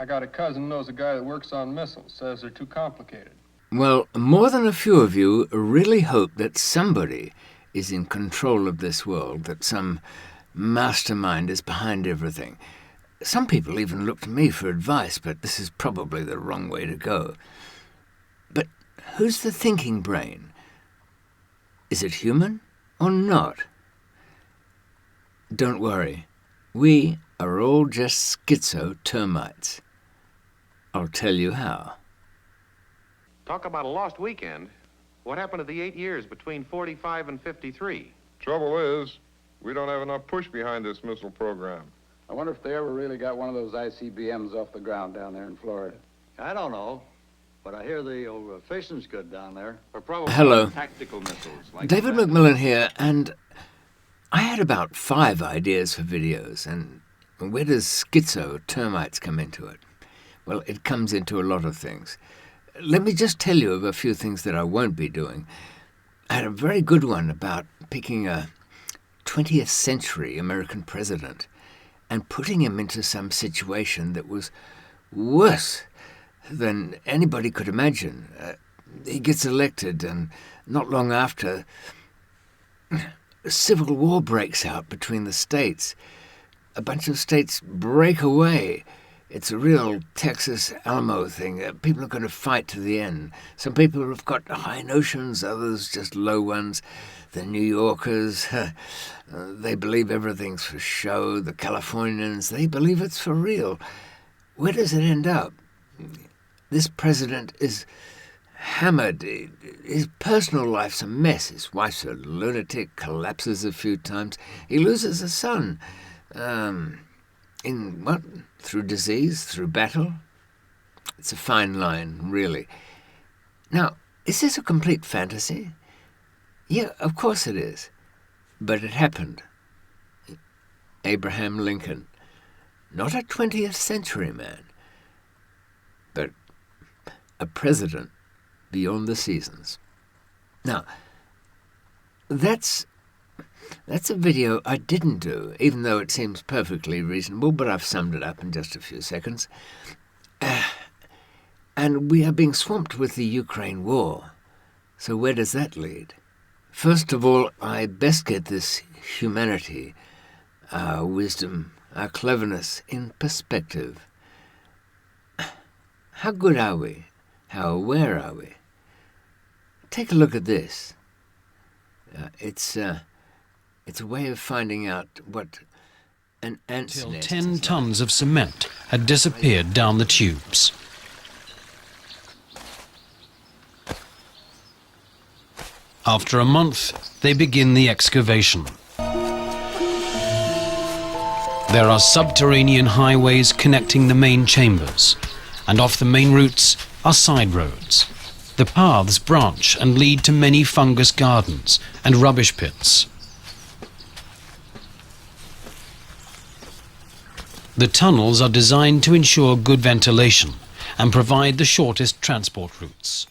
I got a cousin knows a guy that works on missiles, says they're too complicated. Well, more than a few of you really hope that somebody is in control of this world, that some mastermind is behind everything. Some people even look to me for advice, but this is probably the wrong way to go. But who's the thinking brain? Is it human or not? Don't worry, we are all just schizo termites. I'll tell you how. Talk about a lost weekend. What happened to the 8 years between 45 and 53? Trouble is, we don't have enough push behind this missile program. I wonder if they ever really got one of those ICBMs off the ground down there in Florida. I don't know, but I hear the fishing's good down there. Or probably Hello. tactical missiles. Like David McMillan here, and I had about 5 ideas for videos, and where does schizo termites come into it? Well, it comes into a lot of things. Let me just tell you of a few things that I won't be doing. I had a very good one about picking a 20th century American president and putting him into some situation that was worse than anybody could imagine. He gets elected, and not long after, a civil war breaks out between the states. A bunch of states break away. It's a real Texas Alamo thing. People are going to fight to the end. Some people have got high notions, others just low ones. The New Yorkers, they believe everything's for show. The Californians, they believe it's for real. Where does it end up? This president is hammered. His personal life's a mess. His wife's a lunatic, collapses a few times. He loses a son. In what? Through disease? Through battle? It's a fine line, really. Now, is this a complete fantasy? Yeah, of course it is. But it happened. Abraham Lincoln. Not a 20th century man, but a president beyond the seasons. Now, that's a video I didn't do, even though it seems perfectly reasonable, but I've summed it up in just a few seconds. And we are being swamped with the Ukraine war. So where does that lead? First of all, I best get this humanity, our wisdom, our cleverness in perspective. How good are we? How aware are we? Take a look at this. It's a way of finding out what an ant's Till nest 10 is tons of cement had disappeared down the tubes. After a month, they begin the excavation. There are subterranean highways connecting the main chambers, and off the main routes are side roads. The paths branch and lead to many fungus gardens and rubbish pits. The tunnels are designed to ensure good ventilation and provide the shortest transport routes.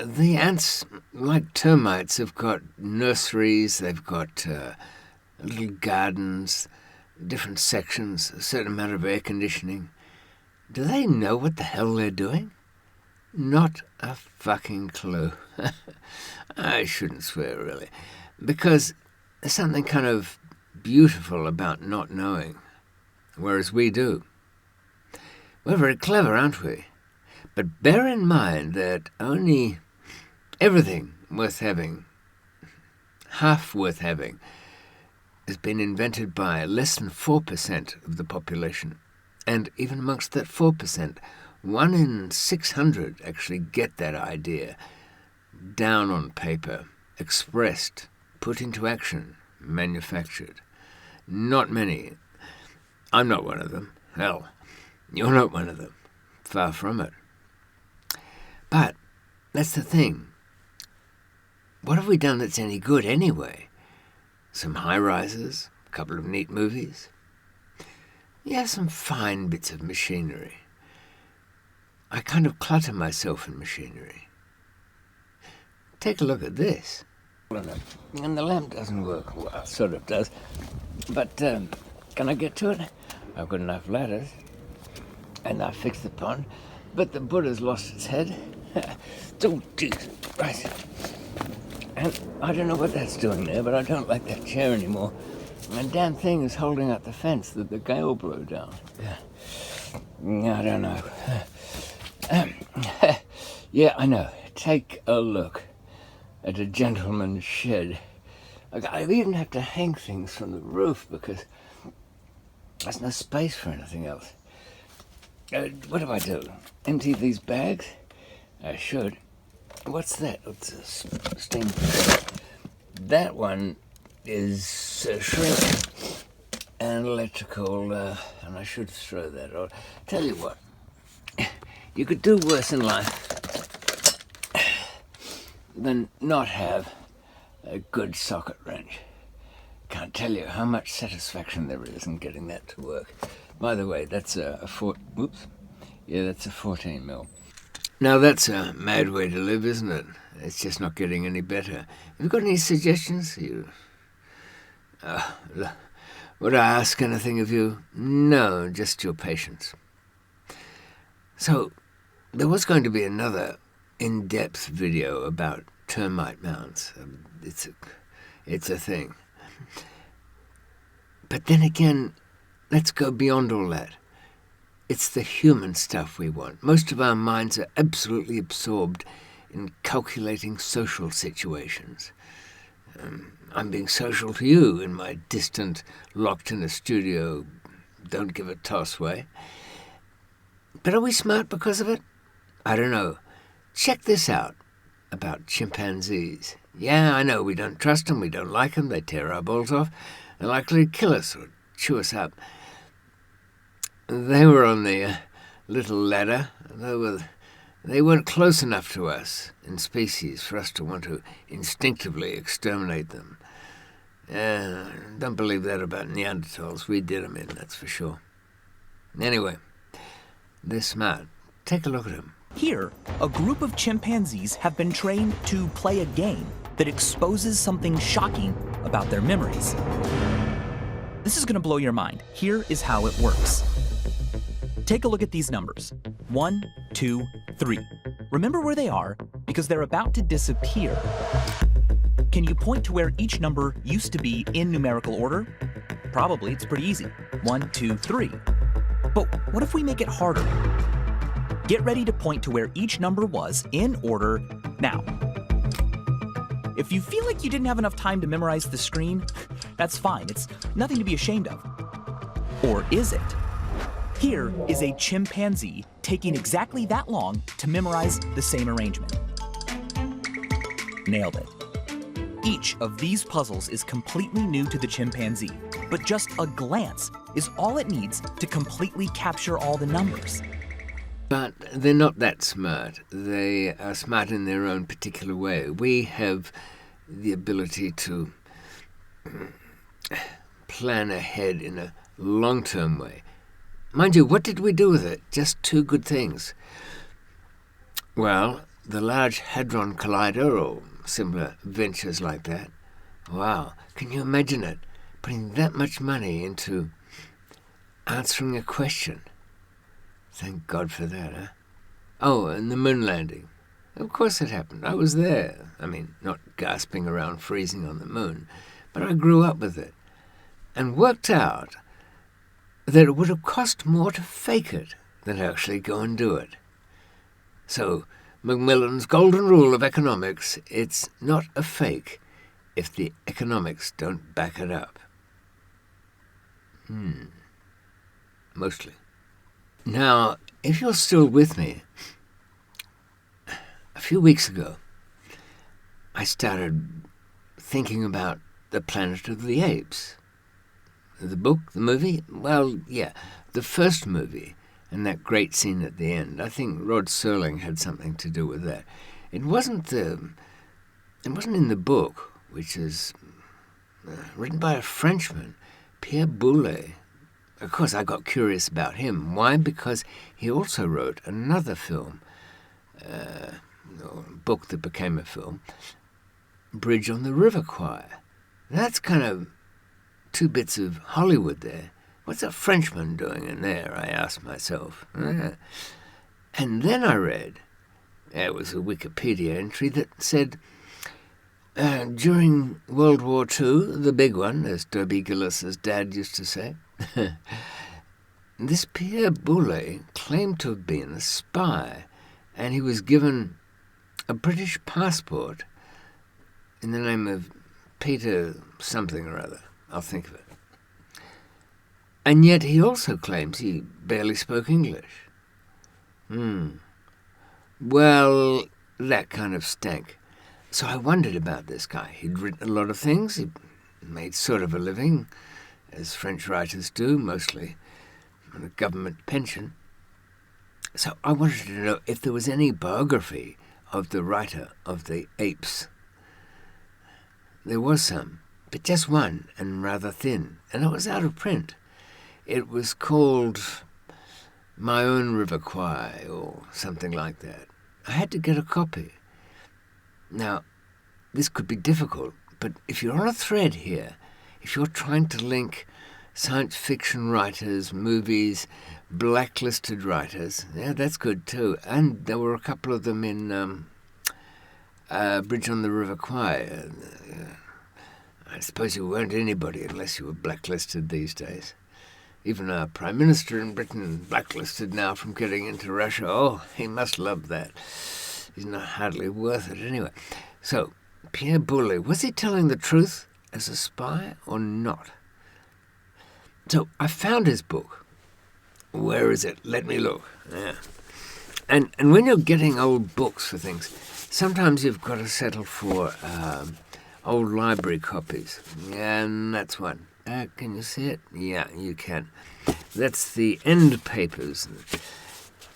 The ants, like termites, have got nurseries, they've got little gardens, different sections, a certain amount of air conditioning. Do they know what the hell they're doing? Not a fucking clue. I shouldn't swear, really, because there's something kind of beautiful about not knowing, whereas we do. We're very clever, aren't we? But bear in mind that only everything worth having, half worth having, has been invented by less than 4% of the population. And even amongst that 4%, 1 in 600 actually get that idea down on paper, expressed, put into action, manufactured. Not many. I'm not one of them. Hell, you're not one of them. Far from it. But that's the thing. What have we done that's any good anyway? Some high-rises, a couple of neat movies. Yeah, some fine bits of machinery. I kind of clutter myself in machinery. Take a look at this. And the lamp doesn't work. Well, it sort of does. But can I get to it? I've got enough ladders. and I fixed the pond, but the Buddha's lost its head. Oh, geez. Right. And I don't know what that's doing there, but I don't like that chair anymore. And damn thing is holding up the fence that the gale blew down. I don't know. Yeah, I know. Take a look at a gentleman's shed. I even have to hang things from the roof because there's no space for anything else. What do? Empty these bags? I should. What's that? It's a steam. That one is shrink and electrical, and I should throw that out. Tell you what, you could do worse in life than not have a good socket wrench. Can't tell you how much satisfaction there is in getting that to work. By the way, that's that's a 14 mil. Now that's a mad way to live, isn't it? It's just not getting any better. Have you got any suggestions? Would I ask anything of you? No, just your patience. So, there was going to be another in-depth video about termite mounds. It's a thing. But then again, let's go beyond all that. It's the human stuff we want. Most of our minds are absolutely absorbed in calculating social situations. I'm being social to you in my distant, locked in a studio, don't give a toss way. But are we smart because of it? I don't know. Check this out about chimpanzees. Yeah, I know, we don't trust them, we don't like them, they tear our balls off, they're likely to kill us or chew us up. They were on the little ladder. They weren't close enough to us in species for us to want to instinctively exterminate them. Don't believe that about Neanderthals. We did them in, that's for sure. Anyway, they're smart. Take a look at them. Here, a group of chimpanzees have been trained to play a game that exposes something shocking about their memories. This is going to blow your mind. Here is how it works. Take a look at these numbers. 1, 2, 3. Remember where they are because they're about to disappear. Can you point to where each number used to be in numerical order? Probably, it's pretty easy. 1, 2, 3. But what if we make it harder? Get ready to point to where each number was in order now. If you feel like you didn't have enough time to memorize the screen, that's fine. It's nothing to be ashamed of. Or is it? Here is a chimpanzee taking exactly that long to memorize the same arrangement. Nailed it. Each of these puzzles is completely new to the chimpanzee, but just a glance is all it needs to completely capture all the numbers. But they're not that smart. They are smart in their own particular way. We have the ability to plan ahead in a long-term way. Mind you, what did we do with it? Just two good things. Well, the Large Hadron Collider or similar ventures like that. Wow, can you imagine it? Putting that much money into answering a question. Thank God for that, huh? Oh, and the moon landing. Of course it happened. I was there. I mean, not gasping around freezing on the moon, but I grew up with it and worked out that it would have cost more to fake it than actually go and do it. So, McMillan's golden rule of economics, it's not a fake if the economics don't back it up. Mostly. Now, if you're still with me, a few weeks ago, I started thinking about the Planet of the Apes. The book, the movie? Well, yeah, the first movie and that great scene at the end. I think Rod Serling had something to do with that. It wasn't in the book, which is written by a Frenchman, Pierre Boulle. Of course, I got curious about him. Why? Because he also wrote another film, book that became a film, Bridge on the River Kwai. That's kind of two bits of Hollywood there. What's a Frenchman doing in there, I asked myself. And then I read, there was a Wikipedia entry that said, during World War II, the big one, as Derby Gillis's dad used to say, this Pierre Boulez claimed to have been a spy, and he was given a British passport in the name of Peter something or other. I'll think of it. And yet he also claims he barely spoke English. Well, that kind of stank. So I wondered about this guy. He'd written a lot of things. He made sort of a living, as French writers do, mostly on a government pension. So I wanted to know if there was any biography of the writer of the Apes. There was some, but just one, and rather thin, and it was out of print. It was called My Own River Kwai, or something like that. I had to get a copy. Now, this could be difficult, but if you're on a thread here, if you're trying to link science fiction writers, movies, blacklisted writers, yeah, that's good too. And there were a couple of them in Bridge on the River Kwai. I suppose you weren't anybody unless you were blacklisted these days. Even our Prime Minister in Britain blacklisted now from getting into Russia. Oh, he must love that. He's not hardly worth it anyway. So, Pierre Boulez, was he telling the truth as a spy or not? So I found his book. Where is it? Let me look. Yeah. And when you're getting old books for things, sometimes you've got to settle for old library copies. And that's one. Can you see it? Yeah, you can. That's the end papers.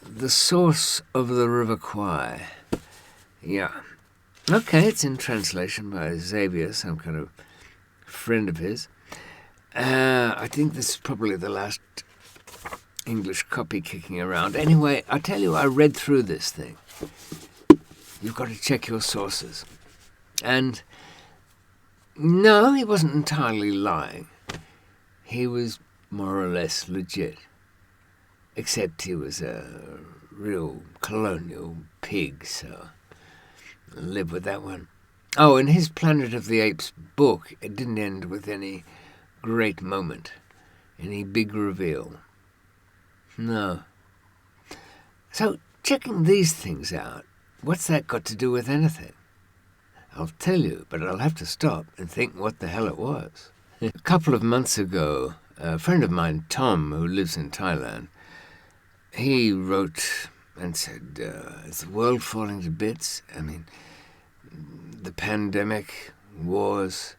The Source of the River Kwai. Yeah. Okay, it's in translation by Xavier, some kind of friend of his. I think this is probably the last English copy kicking around. Anyway, I tell you, I read through this thing. You've got to check your sources. And no, he wasn't entirely lying. He was more or less legit. Except he was a real colonial pig, so live with that one. Oh, and his Planet of the Apes book, it didn't end with any great moment, any big reveal. No. So, checking these things out, what's that got to do with anything? I'll tell you, but I'll have to stop and think what the hell it was. A couple of months ago, a friend of mine, Tom, who lives in Thailand, he wrote and said, is the world falling to bits? I mean, the pandemic, wars,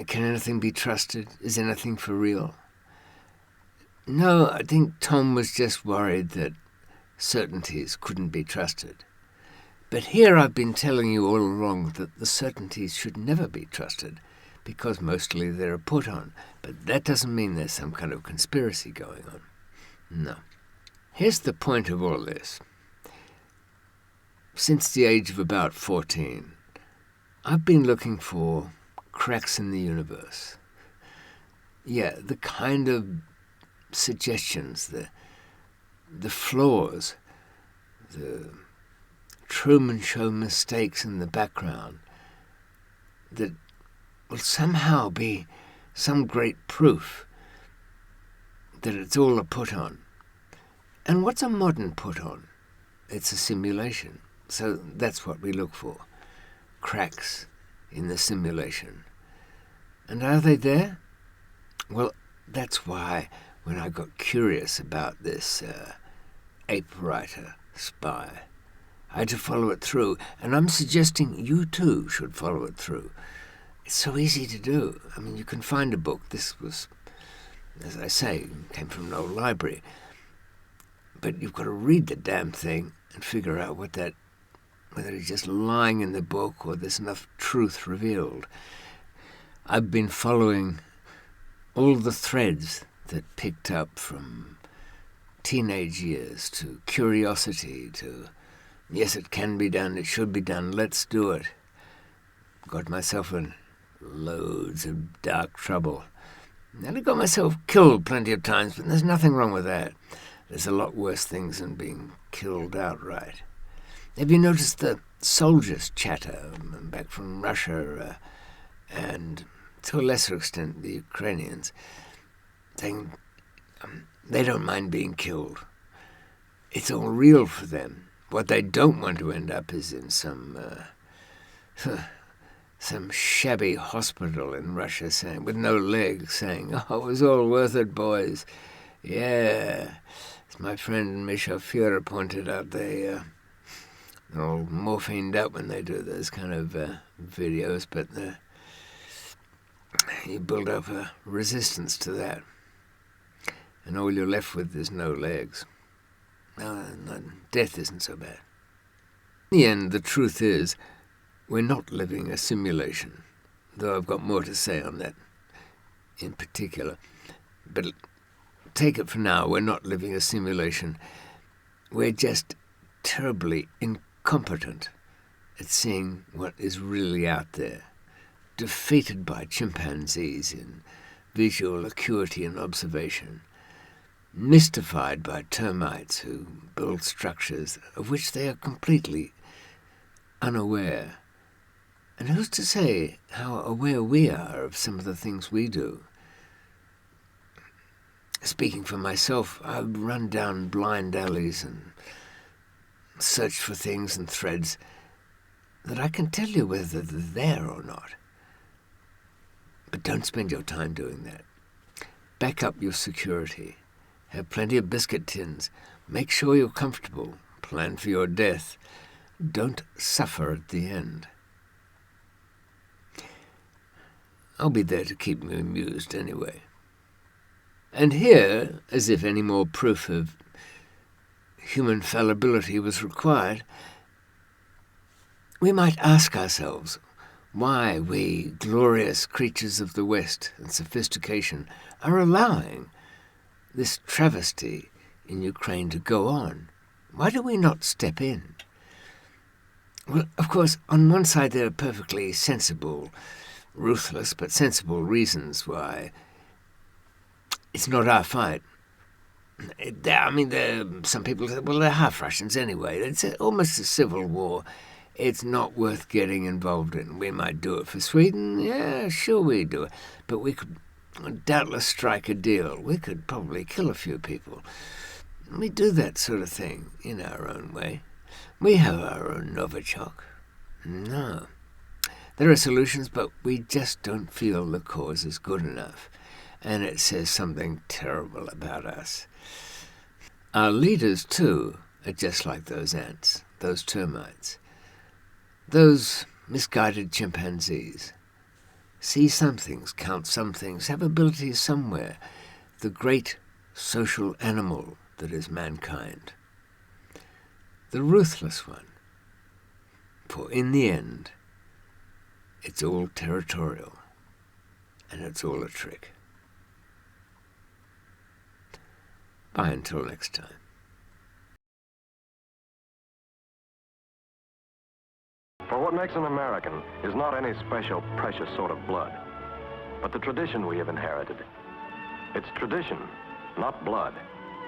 can anything be trusted? Is anything for real? No, I think Tom was just worried that certainties couldn't be trusted. But here I've been telling you all along that the certainties should never be trusted, because mostly they're a put on. But that doesn't mean there's some kind of conspiracy going on. No. Here's the point of all this. Since the age of about 14, I've been looking for cracks in the universe. Yeah, the kind of suggestions, the flaws, the Truman Show mistakes in the background that will somehow be some great proof that it's all a put-on. And what's a modern put-on? It's a simulation. So that's what we look for. Cracks in the simulation. And are they there? Well, that's why when I got curious about this ape writer, spy, I had to follow it through. And I'm suggesting you too should follow it through. It's so easy to do. I mean, you can find a book. This was, as I say, came from an old library. But you've got to read the damn thing and figure out whether it's just lying in the book or there's enough truth revealed. I've been following all the threads that picked up from teenage years to curiosity to, yes, it can be done, it should be done, let's do it. Got myself in loads of dark trouble. And I got myself killed plenty of times, but there's nothing wrong with that. There's a lot worse things than being killed outright. Have you noticed the soldiers chatter back from Russia and, to a lesser extent, the Ukrainians, saying they don't mind being killed. It's all real for them. What they don't want to end up is in some shabby hospital in Russia with no legs saying, "Oh, it was all worth it, boys." Yeah. As my friend Misha Führer pointed out, they're all morphined up when they do those kind of videos, but you build up a resistance to that, and all you're left with is no legs. No, death isn't so bad. In the end, the truth is, we're not living a simulation, though I've got more to say on that in particular. But take it for now, we're not living a simulation. We're just terribly incompetent at seeing what is really out there, defeated by chimpanzees in visual acuity and observation, mystified by termites who build structures of which they are completely unaware. And who's to say how aware we are of some of the things we do? Speaking for myself, I've run down blind alleys and searched for things and threads that I can tell you whether they're there or not. But don't spend your time doing that. Back up your security. Have plenty of biscuit tins. Make sure you're comfortable. Plan for your death. Don't suffer at the end. I'll be there to keep you amused anyway. And here, as if any more proof of human fallibility was required, we might ask ourselves why we, glorious creatures of the West and sophistication, are allowing this travesty in Ukraine to go on. Why do we not step in? Well, of course, on one side there are perfectly sensible, ruthless but sensible reasons why it's not our fight. Some people say, well, they're half Russians anyway. It's almost a civil war. It's not worth getting involved in. We might do it for Sweden. Yeah, sure we do it. But we could doubtless strike a deal. We could probably kill a few people. We do that sort of thing in our own way. We have our own Novichok. No. There are solutions, but we just don't feel the cause is good enough. And it says something terrible about us. Our leaders, too, are just like those ants, those termites, those misguided chimpanzees. See some things, count some things, have abilities somewhere. The great social animal that is mankind. The ruthless one. For in the end, it's all territorial, and it's all a trick. Bye until next time. For what makes an American is not any special, precious sort of blood, but the tradition we have inherited. It's tradition, not blood,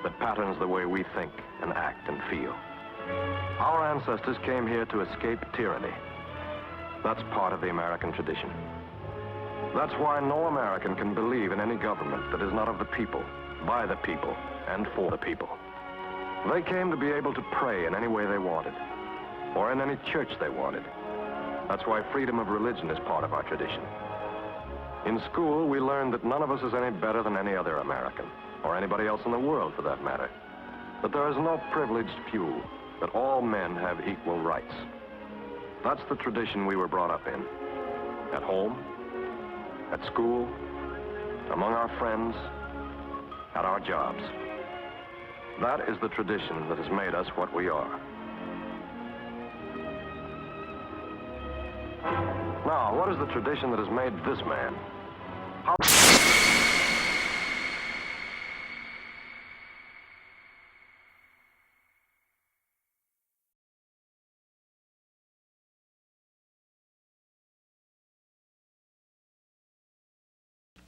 that patterns the way we think and act and feel. Our ancestors came here to escape tyranny. That's part of the American tradition. That's why no American can believe in any government that is not of the people, by the people, and for the people. They came to be able to pray in any way they wanted, or in any church they wanted. That's why freedom of religion is part of our tradition. In school, we learned that none of us is any better than any other American, or anybody else in the world for that matter. That there is no privileged few, that all men have equal rights. That's the tradition we were brought up in. At home, at school, among our friends, at our jobs. That is the tradition that has made us what we are. Now, what is the tradition that has made this man?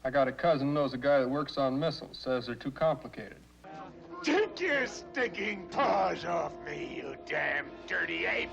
I got a cousin knows a guy that works on missiles, says they're too complicated. Take your stinking paws off me, you damn dirty ape!